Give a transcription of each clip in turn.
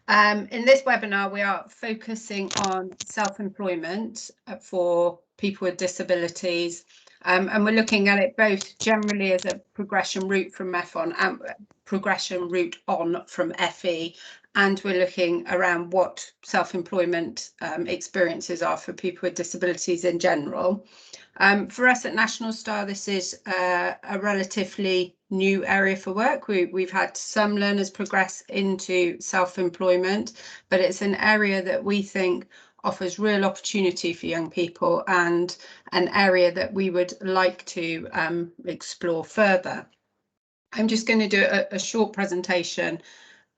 In this webinar, we are focusing on self-employment for people with disabilities, and we're looking at it both generally as a progression route from MEF and progression route on from FE, and we're looking around what self-employment experiences are for people with disabilities in general. For us at National Star, this is a relatively new area for work. We've had some learners progress into self-employment, but it's an area that we think offers real opportunity for young people and an area that we would like to explore further. I'm just going to do a short presentation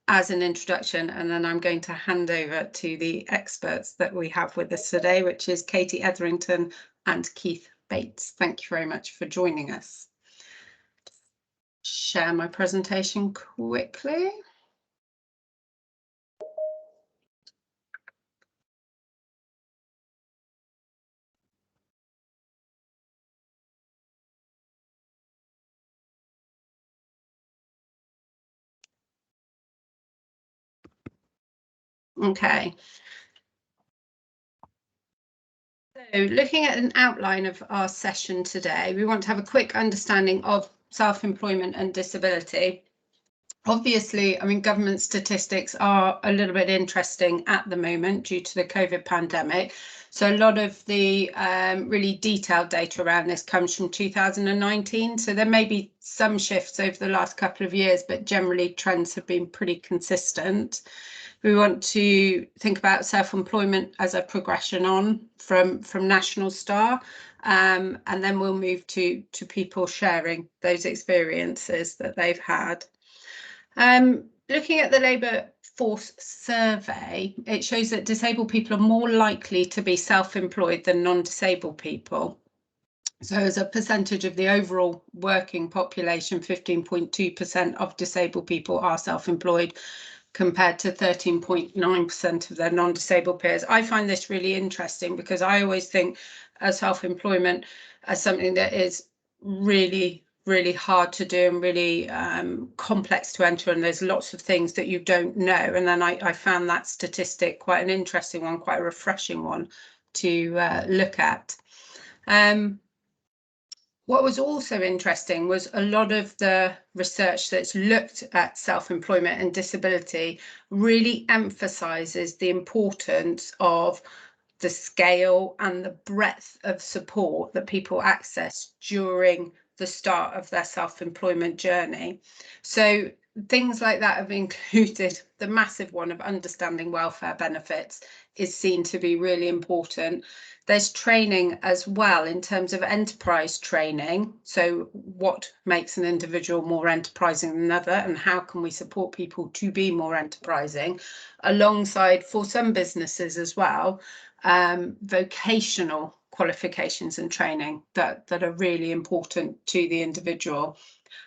as an introduction, and then I'm going to hand over to the experts that we have with us today, which is Katy Etherington and Keith Bates. Thank you very much for joining us. Share my presentation quickly. Okay. So looking at an outline of our session today, we want to have a quick understanding of self-employment and disability. Obviously, I mean, government statistics are a little bit interesting at the moment due to the COVID pandemic. So a lot of the really detailed data around this comes from 2019. So there may be some shifts over the last couple of years, but generally trends have been pretty consistent. We want to think about self-employment as a progression on from National Star, and then we'll move to people sharing those experiences that they've had. Looking at the labour force survey, it shows that disabled people are more likely to be self-employed than non-disabled people. So as a percentage of the overall working population, 15.2% of disabled people are self-employed, compared to 13.9% of their non-disabled peers. I find this really interesting because I always think of self-employment as something that is really hard to do and really complex to enter, and there's lots of things that you don't know. And then I found that statistic quite an interesting one, quite a refreshing one to look at. What was also interesting was a lot of the research that's looked at self-employment and disability really emphasises the importance of the scale and the breadth of support that people access during the start of their self-employment journey. So things like that have included the massive one of understanding welfare benefits is seen to be really important. There's training as well in terms of enterprise training. So what makes an individual more enterprising than another, and how can we support people to be more enterprising, alongside, for some businesses as well, vocational qualifications and training that are really important to the individual.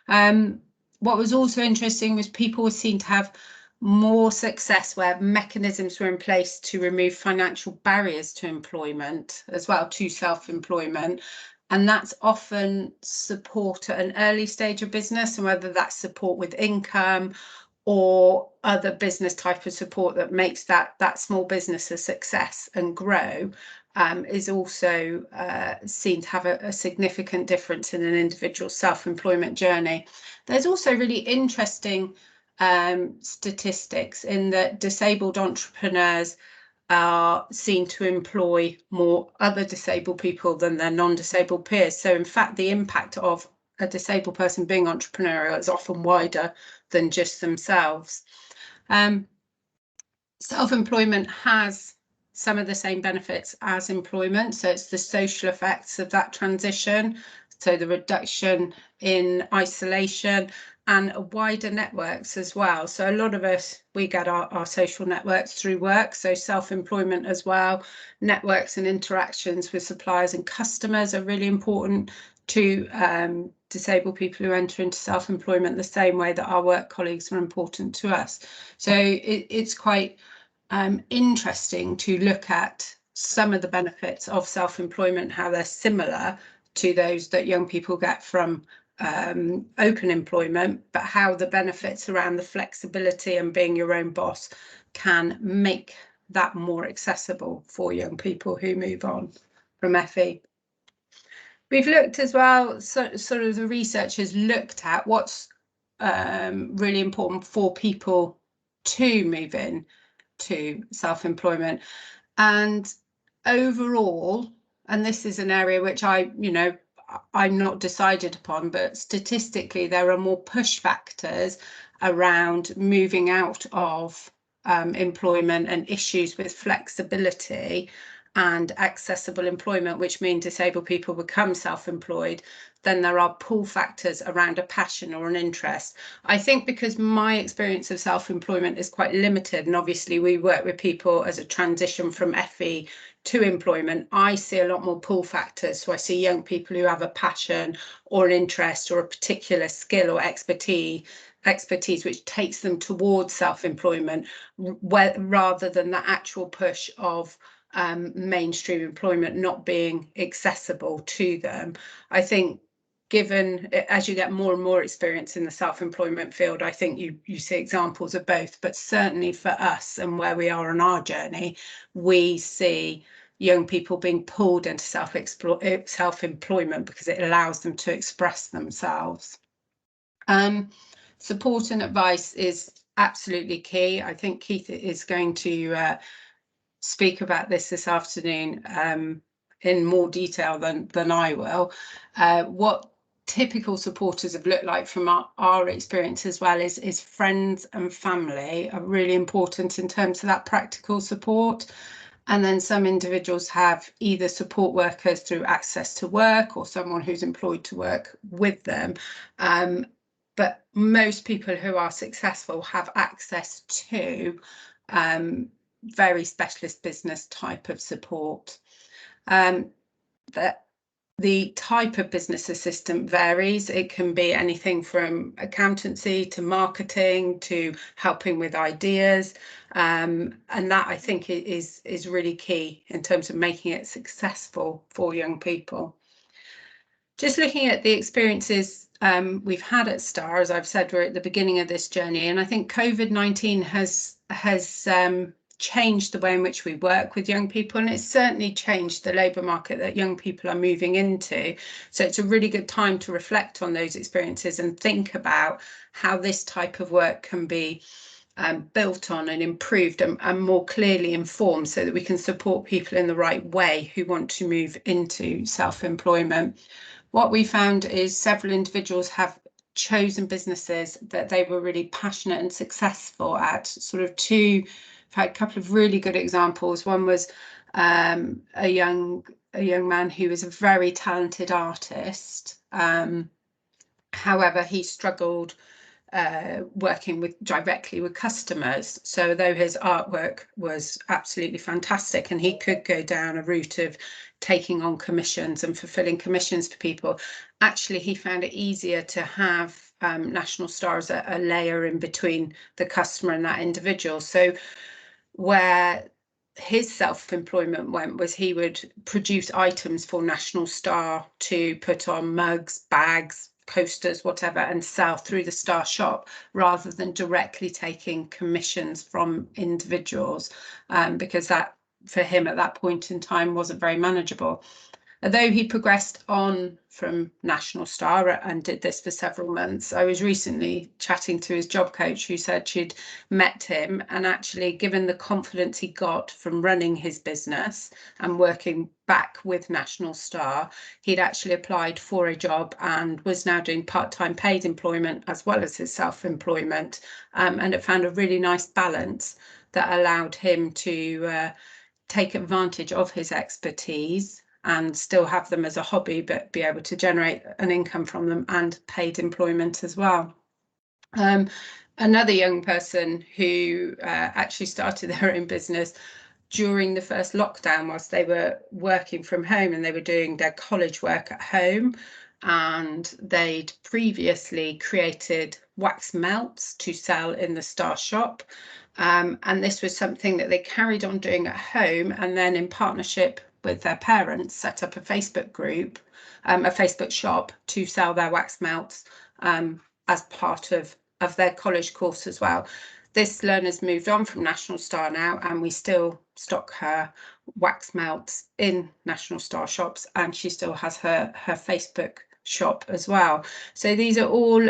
What was also interesting was people were seen to have more success where mechanisms were in place to remove financial barriers to employment as well, to self-employment. And that's often support at an early stage of business, and whether that's support with income or other business type of support that makes that small business a success and grow, is also seen to have a significant difference in an individual's self-employment journey. There's also really interesting statistics in that disabled entrepreneurs are seen to employ more other disabled people than their non-disabled peers. So in fact, the impact of a disabled person being entrepreneurial is often wider than just themselves. Self-employment has some of the same benefits as employment. So it's the social effects of that transition. So the reduction in isolation and wider networks as well. So a lot of us, we get our social networks through work. So self-employment as well, networks and interactions with suppliers and customers are really important to disabled people who enter into self-employment the same way that our work colleagues are important to us. So it's quite interesting to look at some of the benefits of self-employment, how they're similar to those that young people get from open employment, but how the benefits around the flexibility and being your own boss can make that more accessible for young people who move on from FE. We've looked as well, sort of the research has looked at what's really important for people to move in to self-employment. And overall, and this is an area which I'm not decided upon, but statistically there are more push factors around moving out of employment and issues with flexibility and accessible employment, which mean disabled people become self-employed, then there are pull factors around a passion or an interest. I think because my experience of self-employment is quite limited, and obviously we work with people as a transition from FE to employment, I see a lot more pull factors. So I see young people who have a passion or an interest or a particular skill or expertise which takes them towards self-employment, rather than the actual push of mainstream employment not being accessible to them. I think given as you get more and more experience in the self-employment field, I think you see examples of both, but certainly for us and where we are on our journey, we see young people being pulled into self-employment because it allows them to express themselves. Support and advice is absolutely key. I think Keith is going to speak about this afternoon in more detail than I will. What typical supporters have looked like from our experience as well is friends and family are really important in terms of that practical support. And then some individuals have either support workers through access to work or someone who's employed to work with them. But most people who are successful have access to very specialist business type of support. The type of business assistant varies. It can be anything from accountancy to marketing to helping with ideas, and that I think is really key in terms of making it successful for young people. Just looking at the experiences we've had at STAR, as I've said, we're at the beginning of this journey, and I think COVID-19 has changed the way in which we work with young people, and it's certainly changed the labour market that young people are moving into. So it's a really good time to reflect on those experiences and think about how this type of work can be built on and improved and more clearly informed, so that we can support people in the right way who want to move into self-employment. What we found is several individuals have chosen businesses that they were really passionate and successful at. I've had a couple of really good examples. One was a young man who was a very talented artist. However, he struggled working directly with customers. So though his artwork was absolutely fantastic and he could go down a route of taking on commissions and fulfilling commissions for people, actually he found it easier to have National Star as a layer in between the customer and that individual. So where his self-employment went was he would produce items for National Star to put on mugs, bags, coasters, whatever, and sell through the Star shop, rather than directly taking commissions from individuals, because that for him at that point in time wasn't very manageable. Although he progressed on from National Star and did this for several months, I was recently chatting to his job coach who said she'd met him, and actually given the confidence he got from running his business and working back with National Star, he'd actually applied for a job and was now doing part-time paid employment as well as his self-employment, and it found a really nice balance that allowed him to take advantage of his expertise and still have them as a hobby, but be able to generate an income from them and paid employment as well. Another young person who actually started their own business during the first lockdown whilst they were working from home, and they were doing their college work at home, and they'd previously created wax melts to sell in the Star shop. And this was something that they carried on doing at home, and then in partnership with their parents, set up a Facebook group, a Facebook shop to sell their wax melts as part of their college course as well. This learner's moved on from National Star now, and we still stock her wax melts in National Star shops, and she still has her Facebook shop as well. So these are all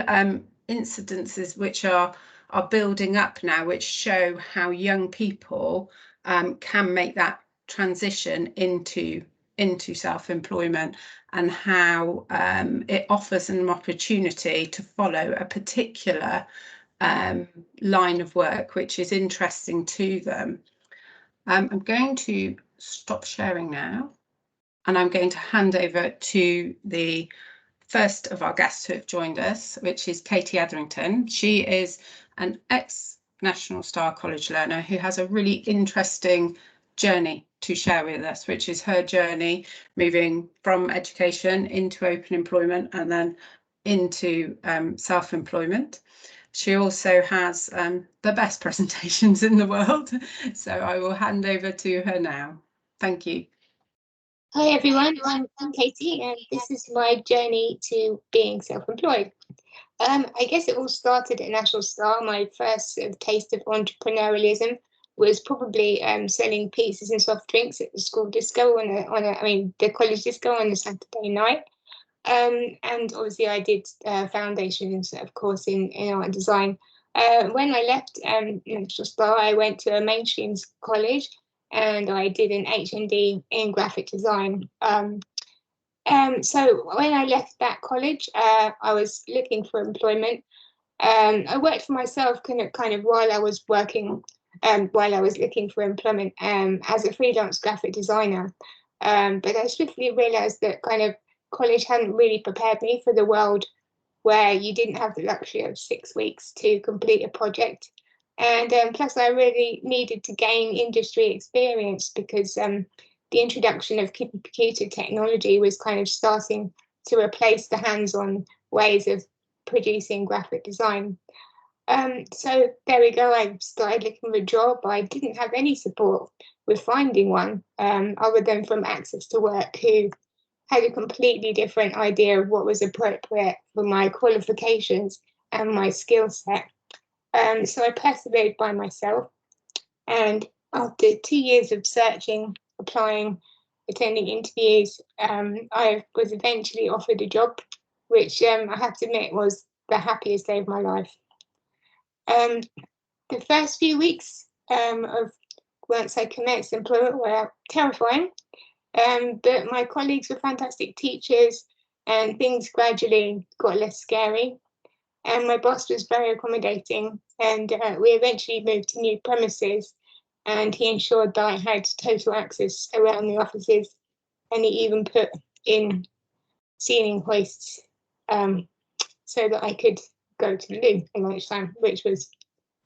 incidences which are building up now, which show how young people can make that transition into self-employment, and how it offers an opportunity to follow a particular line of work which is interesting to them. I'm going to stop sharing now, and I'm going to hand over to the first of our guests who have joined us, which is Katy Etherington. She is an ex-National Star College learner who has a really interesting journey to share with us, which is her journey moving from education into open employment and then into self-employment. She also has the best presentations in the world, so I will hand over to her now. Thank you. Hi everyone, I'm Katy, and this is my journey to being self-employed. I guess it all started at National Star. My first sort of taste of entrepreneurialism was probably selling pizzas and soft drinks at the school disco the college disco on a Saturday night. And obviously I did foundations, of course, in art and design. When I left National Star, I went to a mainstream college, and I did an HND in graphic design. So when I left that college, I was looking for employment. I worked for myself kind of while I was working, while I was looking for employment as a freelance graphic designer. But I swiftly realised that kind of college hadn't really prepared me for the world where you didn't have the luxury of 6 weeks to complete a project. And plus, I really needed to gain industry experience, because the introduction of computer technology was kind of starting to replace the hands-on ways of producing graphic design. So there we go. I started looking for a job. I didn't have any support with finding one, other than from Access to Work, who had a completely different idea of what was appropriate for my qualifications and my skill set. So I persevered by myself, and after 2 years of searching, applying, attending interviews, I was eventually offered a job, which I have to admit was the happiest day of my life. The first few weeks of once I commenced employment were terrifying, but my colleagues were fantastic teachers, and things gradually got less scary. And my boss was very accommodating, and we eventually moved to new premises, and he ensured that I had total access around the offices, and he even put in ceiling hoists so that I could go to the loo at lunchtime, which was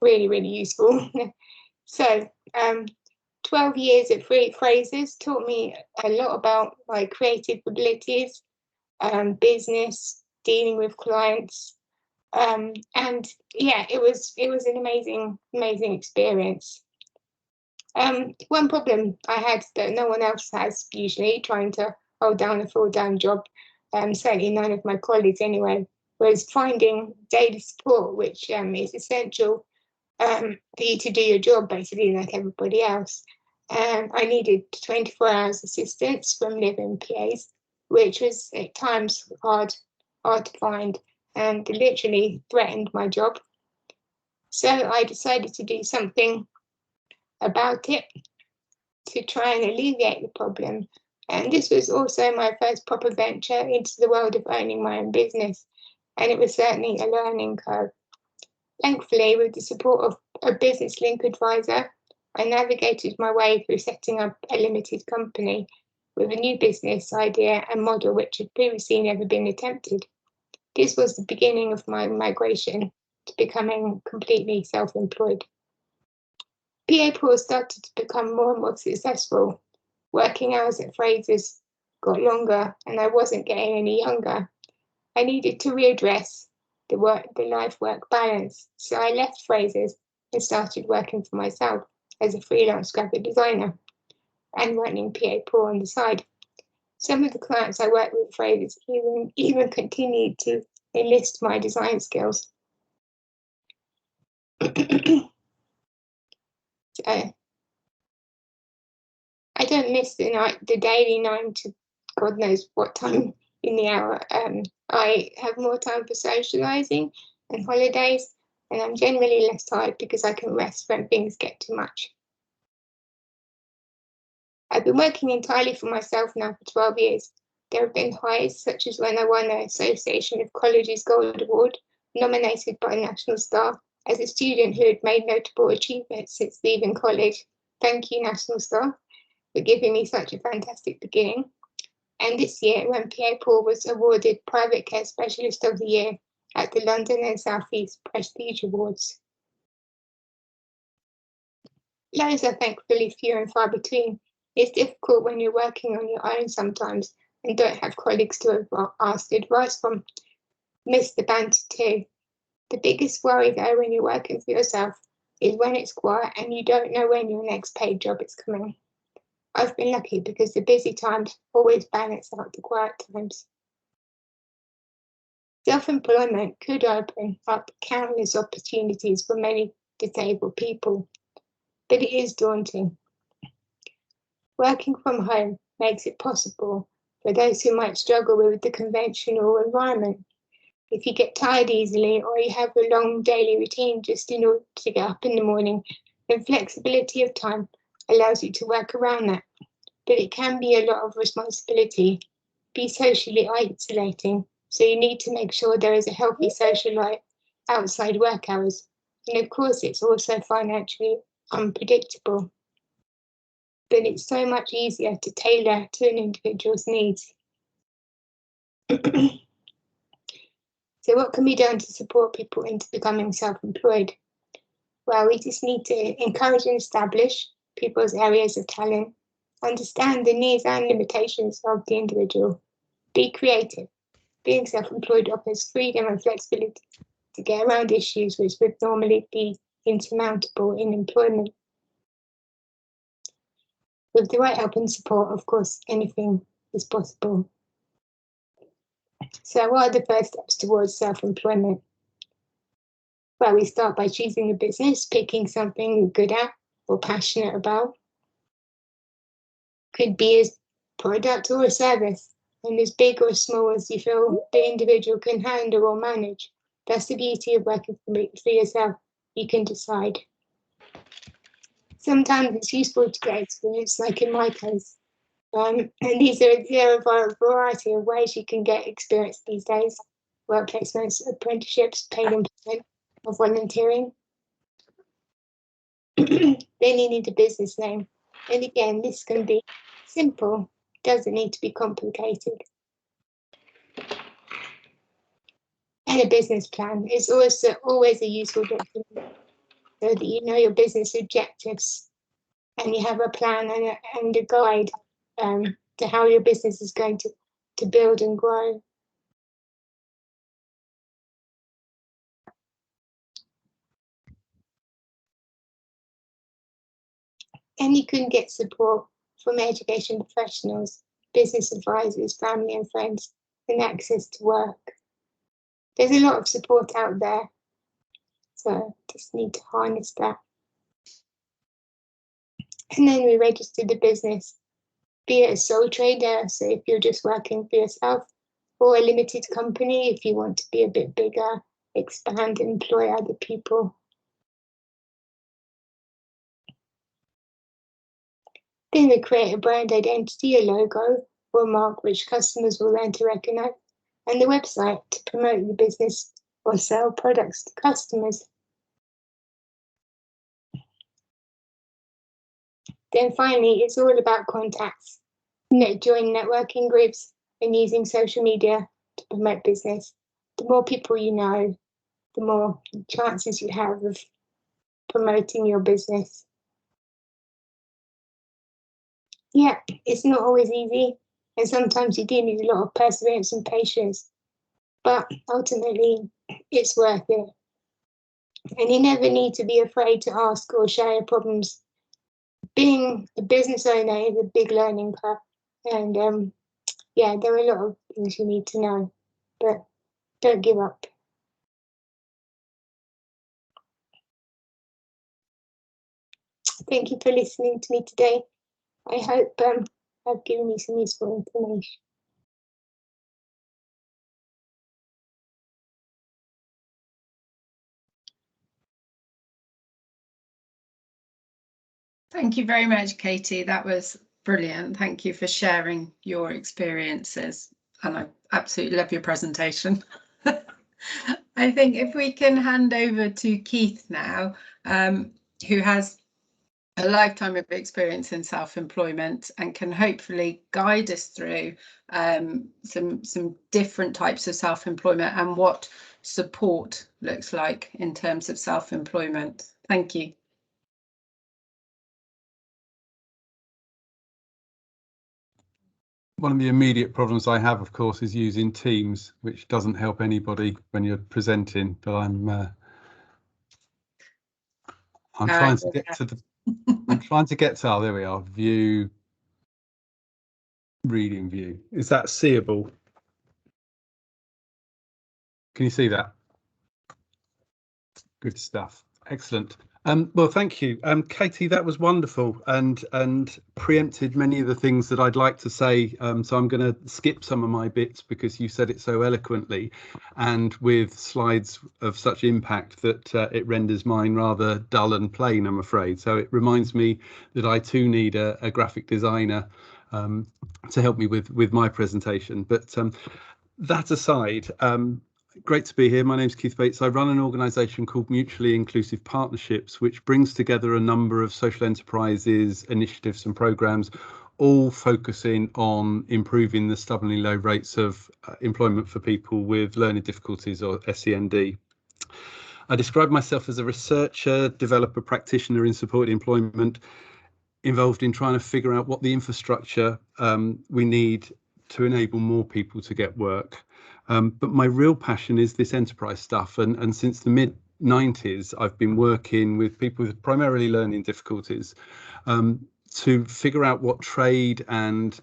really, really useful. So 12 years at Frasers taught me a lot about my creative abilities, business, dealing with clients. And yeah, it was an amazing experience. One problem I had that no one else has usually, trying to hold down a full-time job, certainly none of my colleagues anyway, was finding daily support, which is essential for you to do your job basically like everybody else. I needed 24 hours assistance from live-in PAs, which was at times hard to find, and literally threatened my job. So I decided to do something about it to try and alleviate the problem. And this was also my first proper venture into the world of owning my own business, and it was certainly a learning curve. Thankfully, with the support of a business link advisor, I navigated my way through setting up a limited company with a new business idea and model which had previously never been attempted. This was the beginning of my migration to becoming completely self-employed. PA pools started to become more and more successful. Working hours at Frasers got longer, and I wasn't getting any younger. I needed to readdress the life-work balance, so I left Frasers and started working for myself as a freelance graphic designer. and running PA Pool on the side. Some of the clients I work with Frasers even continued to enlist my design skills. So, I don't miss the daily 9 to God knows what time in the hour. I have more time for socialising and holidays, and I'm generally less tired because I can rest when things get too much. I've been working entirely for myself now for 12 years. There have been highs, such as when I won the Association of Colleges Gold Award, nominated by National Star, as a student who had made notable achievements since leaving college. Thank you, National Star, for giving me such a fantastic beginning. And this year, when PA Pool was awarded Private Care Specialist of the Year at the London and South East Prestige Awards. Those are thankfully few and far between. It's difficult when you're working on your own sometimes and don't have colleagues to have asked advice from. Miss the banter too. The biggest worry though when you're working for yourself is when it's quiet and you don't know when your next paid job is coming. I've been lucky because the busy times always balance out the quiet times. Self-employment could open up countless opportunities for many disabled people, but it is daunting. Working from home makes it possible for those who might struggle with the conventional environment. If you get tired easily or you have a long daily routine just in order to get up in the morning, then flexibility of time allows you to work around that. But it can be a lot of responsibility, be socially isolating, so you need to make sure there is a healthy social life outside work hours. And of course, it's also financially unpredictable. But it's so much easier to tailor to an individual's needs. So what can be done to support people into becoming self-employed? Well, we just need to encourage and establish people's areas of talent, understand the needs and limitations of the individual, be creative. Being self-employed offers freedom and flexibility to get around issues which would normally be insurmountable in employment. With the right help and support, of course, anything is possible. So what are the first steps towards self-employment? Well, we start by choosing a business, picking something you're good at or passionate about. Could be a product or a service, and as big or small as you feel the individual can handle or manage. That's the beauty of working for yourself. You can decide. Sometimes it's useful to get experience, like in my case. And there are a variety of ways you can get experience these days. Work placements, apprenticeships, paid employment, or volunteering. Then you need a business name. And again, this can be simple, doesn't need to be complicated. And a business plan is also always a useful document so that you know your business objectives and you have a plan and a guide to how your business is going to build and grow. And you can get support from education professionals, business advisors, family and friends, and access to work. There's a lot of support out there, so just need to harness that. And then we register the business, be it a sole trader, so if you're just working for yourself, or a limited company if you want to be a bit bigger, expand, employ other people. Then we create a brand identity, a logo, or a mark which customers will learn to recognize, and the website to promote the business or sell products to customers. Then finally, it's all about contacts. Join networking groups and using social media to promote business. The more people you know, the more chances you have of promoting your business. Yeah, it's not always easy, and sometimes you do need a lot of perseverance and patience, but ultimately it's worth it. And you never need to be afraid to ask or share your problems being a business owner is a big learning curve, and yeah, there are a lot of things you need to know, but don't give up. Thank you for listening to me today. I hope I've given you some useful information. Thank you very much, Katie. That was brilliant. Thank you for sharing your experiences. And I absolutely love your presentation. I think if we can hand over to Keith now, who has a lifetime of experience in self-employment and can hopefully guide us through some different types of self-employment and what support looks like in terms of self-employment. Thank you. One of the immediate problems I have, of course, is using Teams, which doesn't help anybody when you're presenting. But I'm trying to get to the. I'm trying to get to. Oh, there we are. View. Reading view. Is that seeable? Can you see that? Good stuff. Excellent. Well, thank you, Katie. That was wonderful and preempted many of the things that I'd like to say. So I'm going to skip some of my bits because you said it so eloquently, and with slides of such impact that it renders mine rather dull and plain, I'm afraid. So it reminds me that I too need a graphic designer to help me with my presentation. But that aside. Great to be here. My name's Keith Bates. I run an organisation called Mutually Inclusive Partnerships, which brings together a number of social enterprises, initiatives and programmes, all focusing on improving the stubbornly low rates of employment for people with learning difficulties or SEND. I describe myself as a researcher, developer, practitioner in supported employment, involved in trying to figure out what the infrastructure we need to enable more people to get work. But my real passion is this enterprise stuff. And since the mid-90s, I've been working with people with primarily learning difficulties to figure out what trade and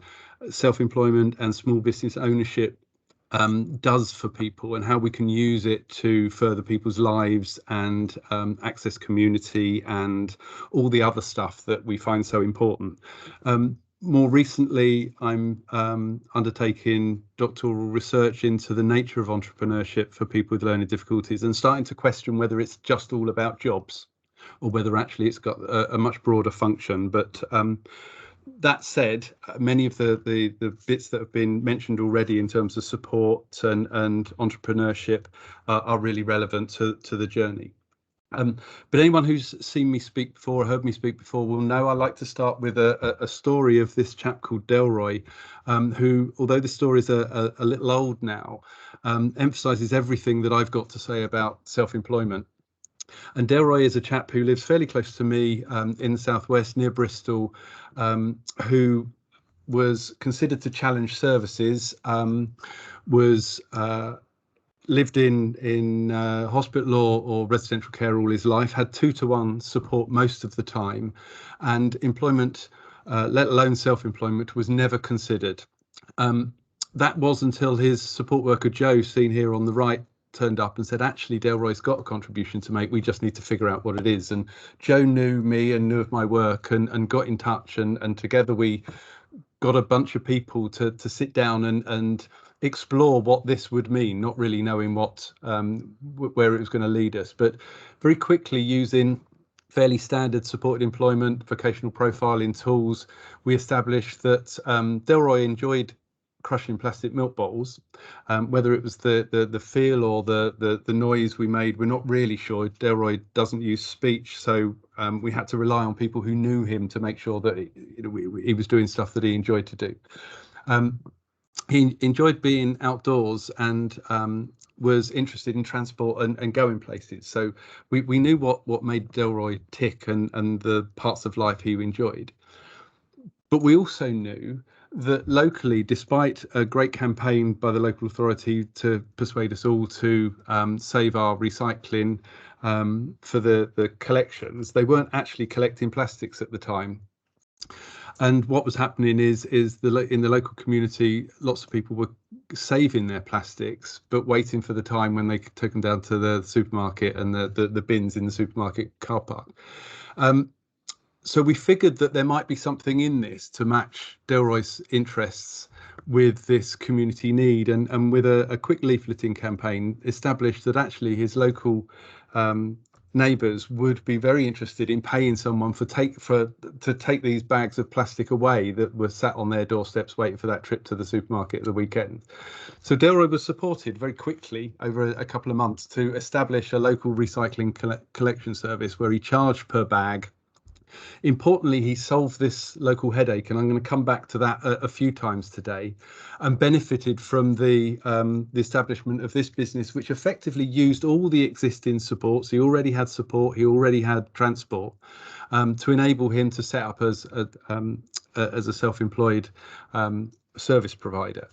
self-employment and small business ownership does for people and how we can use it to further people's lives and access community and all the other stuff that we find so important. More recently, I'm undertaking doctoral research into the nature of entrepreneurship for people with learning difficulties and starting to question whether it's just all about jobs or whether actually it's got a much broader function. But that said, many of the bits that have been mentioned already in terms of support and entrepreneurship are really relevant to the journey. But anyone who's seen me speak before, heard me speak before, will know I like to start with a story of this chap called Delroy, who, although the story is a little old now, emphasises everything that I've got to say about self-employment. And Delroy is a chap who lives fairly close to me in the southwest near Bristol, who was considered to challenge services, lived in hospital or residential care all his life, had 2-to-1 support most of the time, and employment, let alone self-employment, was never considered. That was until his support worker Joe, seen here on the right, turned up and said, actually, Delroy's got a contribution to make. We just need to figure out what it is. And Joe knew me and knew of my work and got in touch, and together we got a bunch of people to sit down and explore what this would mean, not really knowing what where it was going to lead us, but very quickly using fairly standard supported employment vocational profiling tools, we established that Delroy enjoyed crushing plastic milk bottles. Whether it was the feel or the noise we made, we're not really sure. Delroy doesn't use speech, so we had to rely on people who knew him to make sure that he was doing stuff that he enjoyed to do. He enjoyed being outdoors and was interested in transport and going places. So we knew what made Delroy tick and the parts of life he enjoyed. But we also knew that locally, despite a great campaign by the local authority to persuade us all to save our recycling for the collections, they weren't actually collecting plastics at the time. And what was happening is in the local community, lots of people were saving their plastics, but waiting for the time when they took them down to the supermarket and the bins in the supermarket car park. So we figured that there might be something in this to match Delroy's interests with this community need, and with a quick leafleting campaign established that actually his local neighbours would be very interested in paying someone to take these bags of plastic away that were sat on their doorsteps waiting for that trip to the supermarket at the weekend. So Delroy was supported very quickly over a couple of months to establish a local recycling collection service where he charged per bag. Importantly, he solved this local headache, and I'm going to come back to that a few times today, and benefited from the establishment of this business, which effectively used all the existing supports. He already had support, he already had transport, to enable him to set up as a self-employed service provider.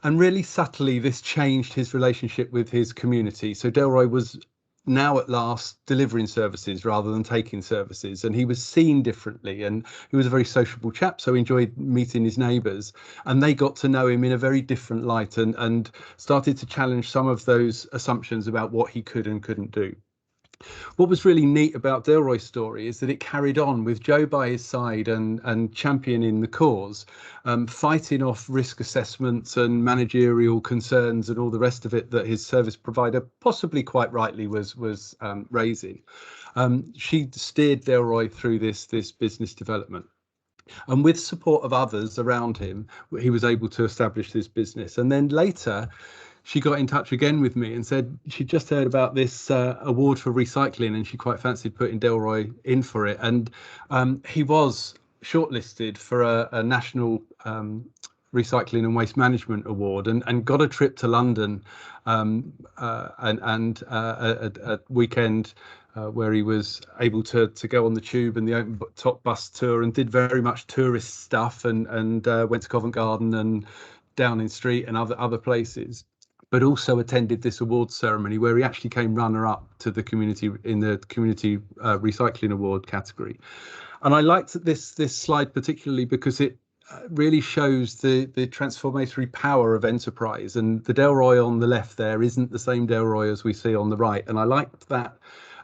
And really subtly, this changed his relationship with his community. So Delroy was now at last delivering services rather than taking services, and he was seen differently, and he was a very sociable chap, so he enjoyed meeting his neighbours, and they got to know him in a very different light and started to challenge some of those assumptions about what he could and couldn't do. What was really neat about Delroy's story is that it carried on with Joe by his side and championing the cause, fighting off risk assessments and managerial concerns and all the rest of it that his service provider possibly quite rightly was raising. She steered Delroy through this business development. And with support of others around him, he was able to establish this business. And then later, she got in touch again with me and said she'd just heard about this award for recycling, and she quite fancied putting Delroy in for it. And he was shortlisted for a national recycling and waste management award, and got a trip to London and a weekend where he was able to go on the tube and the open top bus tour, and did very much tourist stuff, and went to Covent Garden and Downing Street and other places, but also attended this awards ceremony where he actually came runner-up to the community in the community recycling award category. And I liked this slide particularly because it really shows the transformatory power of enterprise, and the Delroy on the left there isn't the same Delroy as we see on the right. And I liked that,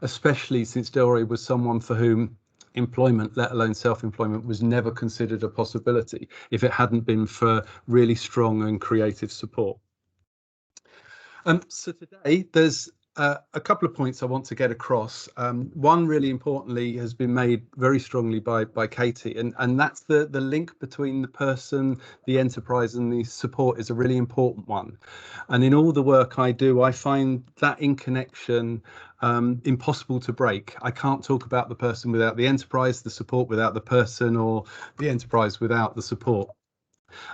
especially since Delroy was someone for whom employment, let alone self-employment, was never considered a possibility if it hadn't been for really strong and creative support. So today there's a couple of points I want to get across. One really importantly has been made very strongly by Katy, and that's the link between the person, the enterprise, and the support is a really important one. And in all the work I do, I find that in connection impossible to break. I can't talk about the person without the enterprise, the support without the person, or the enterprise without the support.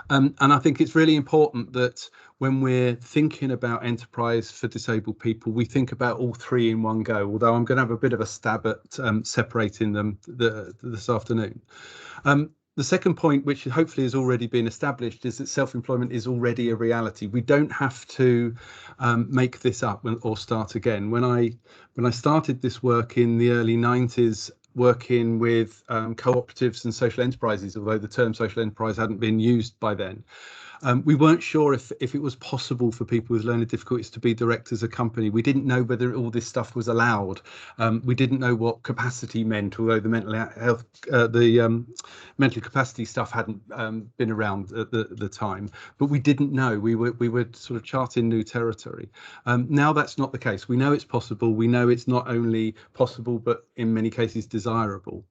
And I think it's really important that when we're thinking about enterprise for disabled people, we think about all three in one go, although I'm going to have a bit of a stab at separating them this afternoon. The second point, which hopefully has already been established, is that self-employment is already a reality. We don't have to make this up or start again. When I started this work in the early 90s, working with cooperatives and social enterprises, although the term social enterprise hadn't been used by then. We weren't sure if it was possible for people with learning difficulties to be directors of a company. We didn't know whether all this stuff was allowed. We didn't know what capacity meant, although the mental health, mental capacity stuff hadn't been around at the time. But we didn't know. We were sort of charting new territory. Now that's not the case. We know it's possible. We know it's not only possible, but in many cases desirable.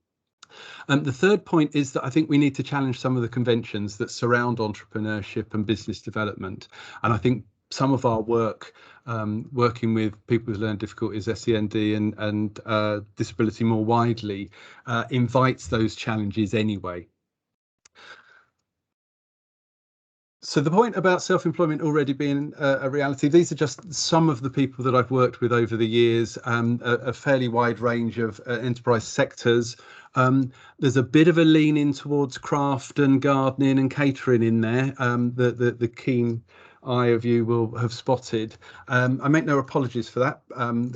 The third point is that I think we need to challenge some of the conventions that surround entrepreneurship and business development. And I think some of our work, working with people with learning difficulties, SEND and disability more widely, invites those challenges anyway. So the point about self-employment already being a reality, these are just some of the people that I've worked with over the years, a fairly wide range of enterprise sectors. There's a bit of a lean in towards craft and gardening and catering in there, the keen eye of you will have spotted. I make no apologies for that,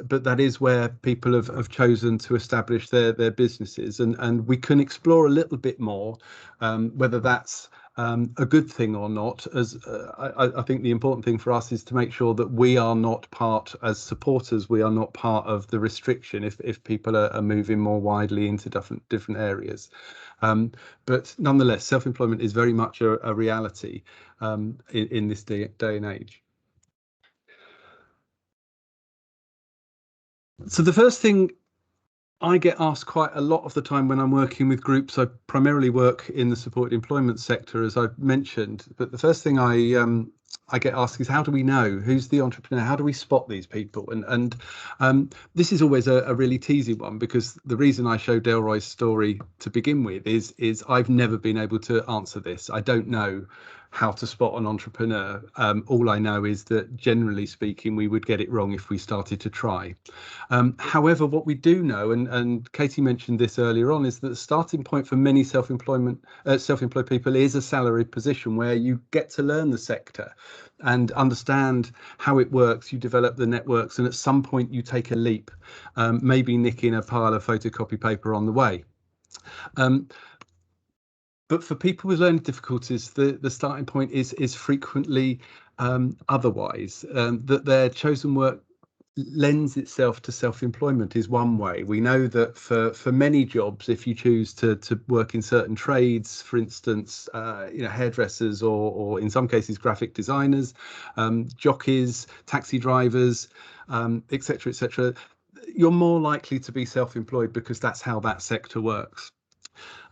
but that is where people have chosen to establish their businesses, and we can explore a little bit more whether that's a good thing or not. As I think the important thing for us is to make sure that we are not part, as supporters, we are not part of the restriction if people are moving more widely into different areas. But nonetheless, self-employment is very much a reality in this day and age. So the first thing I get asked quite a lot of the time when I'm working with groups, I primarily work in the supported employment sector, as I've mentioned, but the first thing I get asked is, how do we know who's the entrepreneur? How do we spot these people? And this is always a really teasy one, because the reason I show Delroy's story to begin with is I've never been able to answer this. I don't know how to spot an entrepreneur. All I know is that, generally speaking, we would get it wrong if we started to try. However, what we do know, and Katy mentioned this earlier on, is that the starting point for many self-employed people is a salaried position where you get to learn the sector and understand how it works. You develop the networks, and at some point you take a leap, maybe nicking a pile of photocopy paper on the way. But for people with learning difficulties, the starting point is frequently otherwise. That their chosen work lends itself to self-employment is one way. We know that for many jobs, if you choose to work in certain trades, for instance, hairdressers, or in some cases graphic designers, jockeys, taxi drivers, etc., etc., you're more likely to be self-employed because that's how that sector works.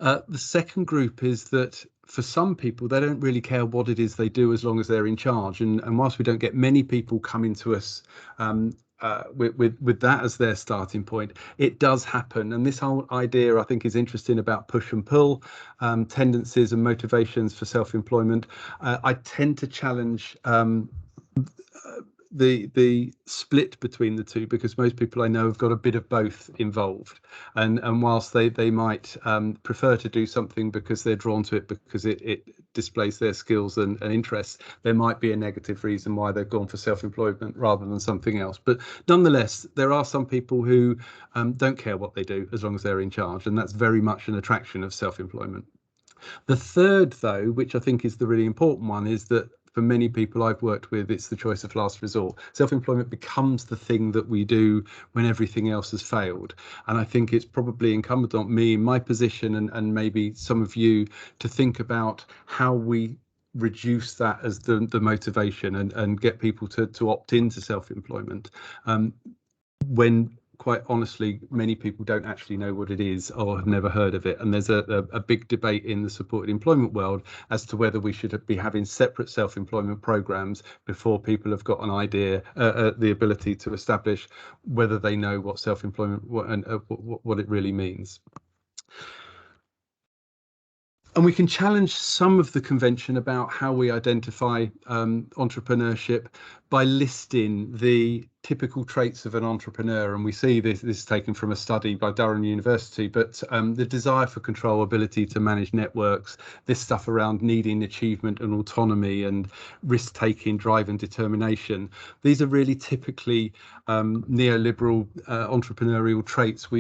The second group is that for some people, they don't really care what it is they do as long as they're in charge. And whilst we don't get many people coming to us with that as their starting point, it does happen. And this whole idea, I think, is interesting about push and pull tendencies and motivations for self-employment. I tend to challenge the split between the two, because most people I know have got a bit of both involved, and whilst they might prefer to do something because they're drawn to it because it displays their skills and interests, there might be a negative reason why they've gone for self-employment rather than something else. But nonetheless, there are some people who don't care what they do as long as they're in charge, and that's very much an attraction of self-employment. The third, though, which I think is the really important one, is that for many people I've worked with, it's the choice of last resort. Self-employment becomes the thing that we do when everything else has failed. And I think it's probably incumbent on me in my position, and maybe some of you, to think about how we reduce that as the motivation and get people to opt into self-employment when, quite honestly, many people don't actually know what it is or have never heard of it. And there's a big debate in the supported employment world as to whether we should be having separate self-employment programs before people have got an idea, the ability to establish whether they know what self-employment and what it really means. And we can challenge some of the convention about how we identify entrepreneurship by listing the typical traits of an entrepreneur. And we see this is taken from a study by Durham University, but the desire for control, ability to manage networks, this stuff around needing achievement and autonomy and risk-taking, drive and determination. These are really typically neoliberal entrepreneurial traits.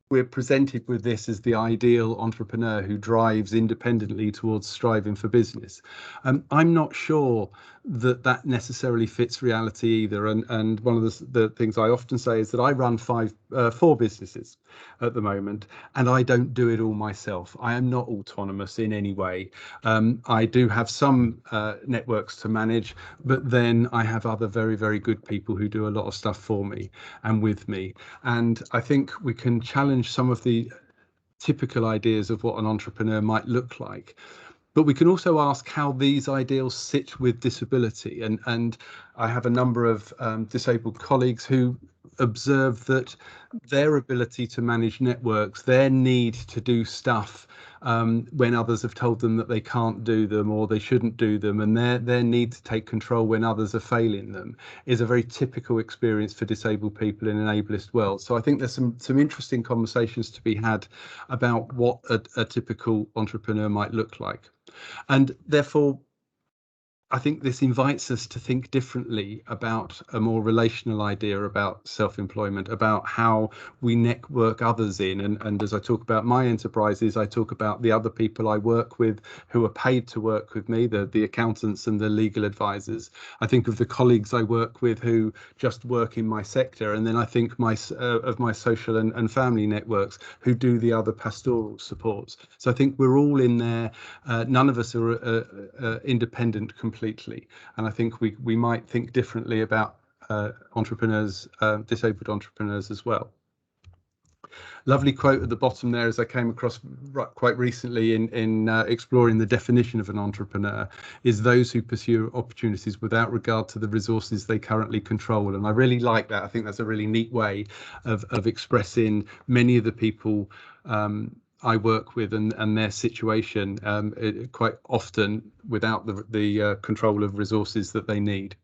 We're presented with this as the ideal entrepreneur who drives independently towards striving for business. I'm not sure that necessarily fits reality either. And one of the things I often say is that I run four businesses at the moment, and I don't do it all myself. I am not autonomous in any way. I do have some networks to manage, but then I have other very, very good people who do a lot of stuff for me and with me. And I think we can challenge some of the typical ideas of what an entrepreneur might look like. But we can also ask how these ideals sit with disability. And I have a number of disabled colleagues who observe that their ability to manage networks, their need to do stuff when others have told them that they can't do them or they shouldn't do them, and their need to take control when others are failing them, is a very typical experience for disabled people in an ableist world. So I think there's some interesting conversations to be had about what a typical entrepreneur might look like. And therefore, I think this invites us to think differently about a more relational idea about self-employment, about how we network others in. And as I talk about my enterprises, I talk about the other people I work with who are paid to work with me, the accountants and the legal advisors. I think of the colleagues I work with who just work in my sector. And then I think of my social and family networks who do the other pastoral supports. So I think we're all in there. None of us are independent completely. And I think we might think differently about entrepreneurs, disabled entrepreneurs as well. Lovely quote at the bottom there, as I came across quite recently in exploring the definition of an entrepreneur, is those who pursue opportunities without regard to the resources they currently control. And I really like that. I think that's a really neat way of expressing many of the people I work with and their situation, quite often without the control of resources that they need.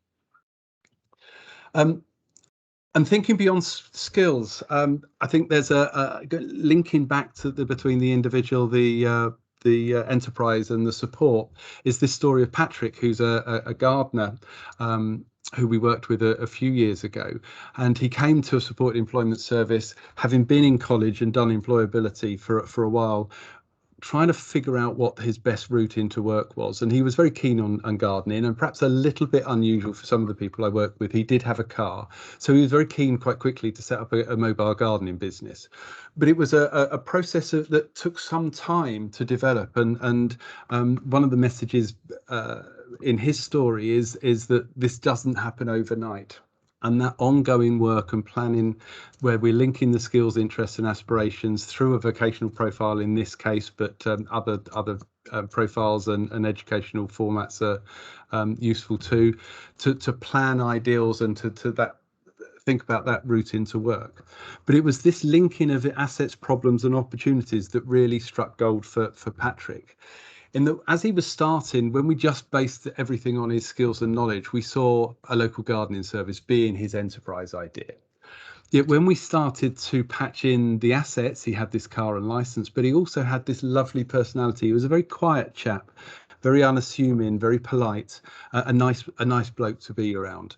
And thinking beyond skills, I think there's a linking back to between the individual, the enterprise and the support, is this story of Patrick, who's a gardener who we worked with a few years ago, and he came to a supported employment service having been in college and done employability for a while, trying to figure out what his best route into work was. And he was very keen on gardening, and perhaps a little bit unusual for some of the people I work with. He did have a car, so he was very keen quite quickly to set up a mobile gardening business. But it was a process that took some time to develop. And one of the messages in his story is that this doesn't happen overnight. And that ongoing work and planning, where we're linking the skills, interests and aspirations through a vocational profile in this case, but other profiles and educational formats are useful too, to plan ideals and to think about that route into work. But it was this linking of assets, problems and opportunities that really struck gold for Patrick. As he was starting, when we just based everything on his skills and knowledge, we saw a local gardening service being his enterprise idea. Yet when we started to patch in the assets, he had this car and license, but he also had this lovely personality. He was a very quiet chap, very unassuming, very polite, a nice bloke to be around.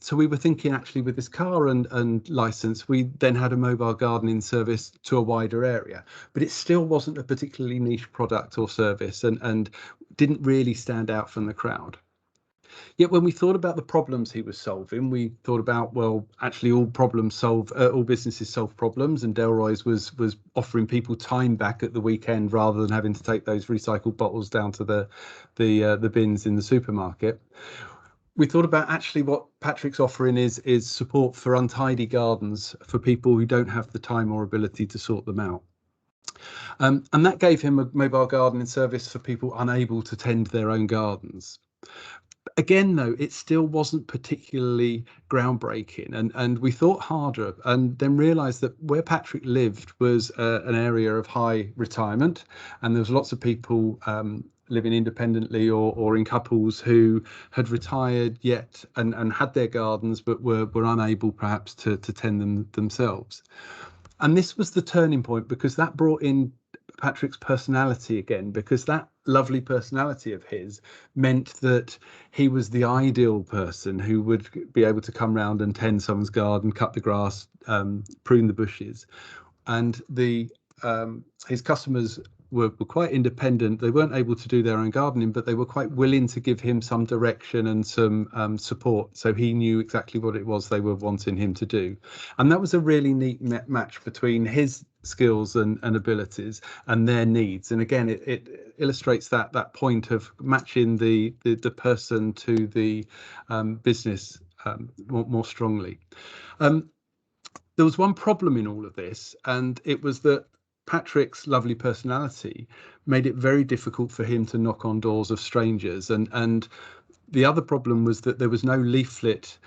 So we were thinking, actually, with this car and license, we then had a mobile gardening service to a wider area, but it still wasn't a particularly niche product or service, and didn't really stand out from the crowd. Yet when we thought about the problems he was solving, we thought about, well, actually all businesses solve problems, and Delroy's was offering people time back at the weekend rather than having to take those recycled bottles down to the bins in the supermarket. We thought about actually what Patrick's offering is support for untidy gardens for people who don't have the time or ability to sort them out. And that gave him a mobile gardening service for people unable to tend their own gardens. Again, though, it still wasn't particularly groundbreaking, and we thought harder and then realised that where Patrick lived was an area of high retirement, and there was lots of people living independently or in couples who had retired yet and had their gardens but were unable perhaps to tend them themselves. And this was the turning point, because that brought in Patrick's personality again, because that lovely personality of his meant that he was the ideal person who would be able to come round and tend someone's garden, cut the grass, prune the bushes. And his customers were quite independent. They weren't able to do their own gardening, but they were quite willing to give him some direction and some support, so he knew exactly what it was they were wanting him to do. And that was a really neat match between his skills and abilities and their needs. And again, it illustrates that point of matching the person to the business more strongly. There was one problem in all of this, and it was that Patrick's lovely personality made it very difficult for him to knock on doors of strangers. And the other problem was that there was no leaflet,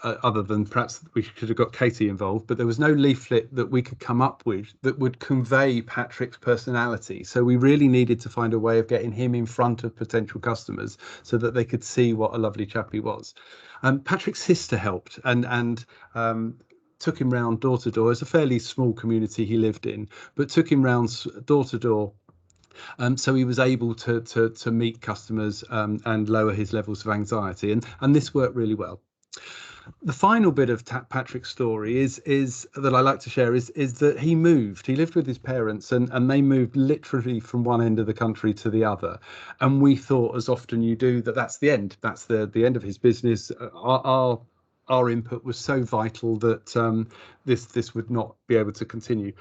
other than perhaps we should have got Katy involved, but there was no leaflet that we could come up with that would convey Patrick's personality. So we really needed to find a way of getting him in front of potential customers so that they could see what a lovely chap he was. Patrick's sister helped and took him round door to door. It's a fairly small community he lived in, but took him round door to door, So he was able to meet customers and lower his levels of anxiety, and this worked really well. The final bit of Patrick's story is that I like to share is that he moved. He lived with his parents, and they moved literally from one end of the country to the other. And we thought, as often you do, that that's the end. That's the end of his business. Our input was so vital that this would not be able to continue.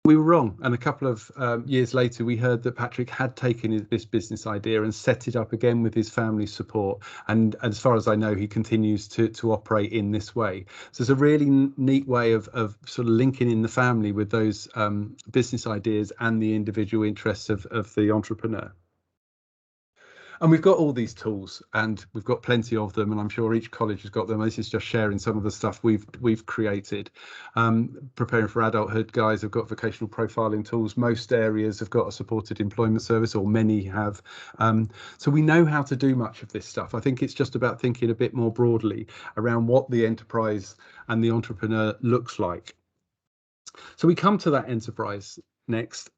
We were wrong, and a couple of years later we heard that Patrick had taken this business idea and set it up again with his family's support, and as far as I know he continues to operate in this way. So it's a really neat way of sort of linking in the family with those business ideas and the individual interests of the entrepreneur. And we've got all these tools, and we've got plenty of them, and I'm sure each college has got them. This is just sharing some of the stuff we've created. Preparing for adulthood guys have got vocational profiling tools. Most areas have got a supported employment service, or many have. So we know how to do much of this stuff. I think it's just about thinking a bit more broadly around what the enterprise and the entrepreneur looks like. So we come to that enterprise next.